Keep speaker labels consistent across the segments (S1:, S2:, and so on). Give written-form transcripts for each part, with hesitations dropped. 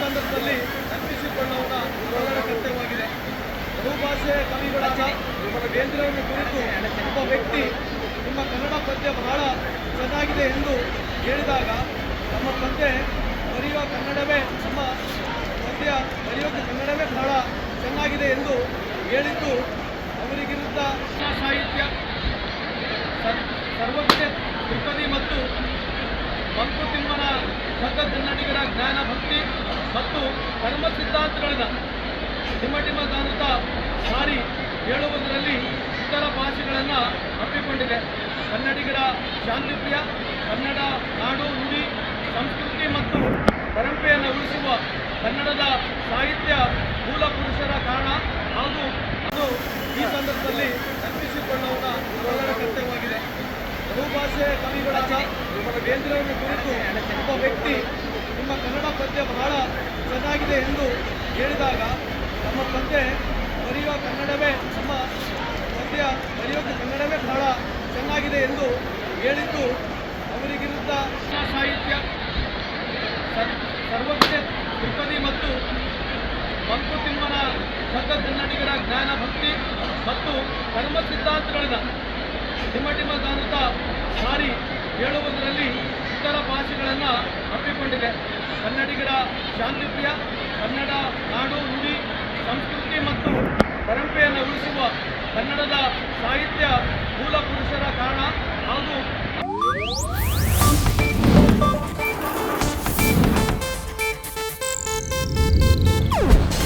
S1: ಸಂದರ್ಭದಲ್ಲಿ ತಪ್ಪಿಸಿಕೊಳ್ಳುವ ಎಲ್ಲರ ಕರ್ತವ್ಯವಾಗಿದೆ. ಬಹುಭಾಷೆ ಕವಿಗಳಾದ ಬೇಂದ್ರೆಯವರನ್ನು ಕುರಿತು ಒಬ್ಬ ವ್ಯಕ್ತಿ ನಿಮ್ಮ ಕನ್ನಡ ಪದ್ಯ ಬಹಳ ಚೆನ್ನಾಗಿದೆ ಎಂದು ಹೇಳಿದಾಗ ನಮ್ಮ ಪದ್ಯ ಬರೆಯುವ ಕನ್ನಡವೇ ನಮ್ಮ ಪದ್ಯ ಬರೆಯೋಕ್ಕೆ ಕನ್ನಡವೇ ಬಹಳ ಚೆನ್ನಾಗಿದೆ ಎಂದು ಹೇಳಿದ್ದು ಅವರಿಗಿರುತ್ತ ಸಾಹಿತ್ಯ ಸರ್ವಜ್ಞ ತ್ರಿಪದಿ ಮತ್ತು ಮಂಕುತಿಮ್ಮನ ಭಕ್ತ ಕನ್ನಡಿಗರ ಜ್ಞಾನ ಭಕ್ತಿ ಮತ್ತು ಕರ್ಮ ಸಿದ್ಧಾಂತಗಳನ್ನು ಡಿಮಡಿಮದಾನುತ ಸಾರಿ ಹೇಳುವುದರಲ್ಲಿ ಇತರ ಭಾಷೆಗಳನ್ನು ಅಪ್ಪಿಕೊಂಡಿದೆ. ಕನ್ನಡಿಗರ ಶಾಂತಿಪ್ರಿಯ ಕನ್ನಡ ನಾಡು ನುಡಿ ಸಂಸ್ಕೃತಿ ಮತ್ತು ಪರಂಪರೆಯನ್ನು ಉಳಿಸುವ ಕನ್ನಡದ ಸಾಹಿತ್ಯ ಮೂಲ ಪುರುಷರ ಕಾರಣ ಹಾಗೂ ಅದು ಈ ಸಂದರ್ಭದಲ್ಲಿ ತಪ್ಪಿಸಿಕೊಳ್ಳುವ ಎಲ್ಲರ ಕರ್ತವ್ಯವಾಗಿದೆ. ಬಹುಭಾಷೆ ಕವಿಗಳಾದ ಬೇಂದ್ರೆಯವರನ್ನು ಕುರಿತು ಒಬ್ಬ ವ್ಯಕ್ತಿ ನಿಮ್ಮ ಕನ್ನಡ ಪದ್ಯ ಬಹಳ ಚೆನ್ನಾಗಿದೆ ಎಂದು ಹೇಳಿದಾಗ ನಮ್ಮ ಪದ್ಯ ಬರೆಯುವ ಕನ್ನಡವೇ ನಮ್ಮ ಪದ್ಯ ಬರೆಯೋಕ್ಕೆ ಕನ್ನಡವೇ ಬಹಳ ಚೆನ್ನಾಗಿದೆ ಎಂದು ಹೇಳಿದ್ದು ಅವರಿಗಿರುತ್ತ ಸಾಹಿತ್ಯ ಸರ್ವಜ್ಞ ತ್ರಿಪದಿ ಮತ್ತು ಮಂಕುತಿಮ್ಮನ ಭಕ್ತ ಕನ್ನಡಿಗರ ಜ್ಞಾನ ಭಕ್ತಿ ಮತ್ತು ಕರ್ಮ ಸಿದ್ಧಾಂತಗಳನ್ನು ಡಿಮಡಿಮದಾನುತ ಸಾರಿ ಹೇಳುವುದರಲ್ಲಿ ಇತರ ಭಾಷೆಗಳನ್ನು ಅಪ್ಪಿಕೊಂಡಿದೆ. ಕನ್ನಡಿಗರ ಶಾಂತಿಪ್ರಿಯ ಕನ್ನಡ ನಾಡು ನುಡಿ ಸಂಸ್ಕೃತಿ ಮತ್ತು ಪರಂಪರೆಯನ್ನು ಉಳಿಸುವ ಕನ್ನಡದ ಸಾಹಿತ್ಯ ಮೂಲ ಪುರುಷರ ಕಾರಣ ಹಾಗೂ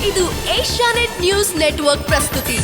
S2: ಇದು ಏಷ್ಯಾನೆಟ್ ನ್ಯೂಸ್ ನೆಟ್ವರ್ಕ್ ಪ್ರಸ್ತುತಿ.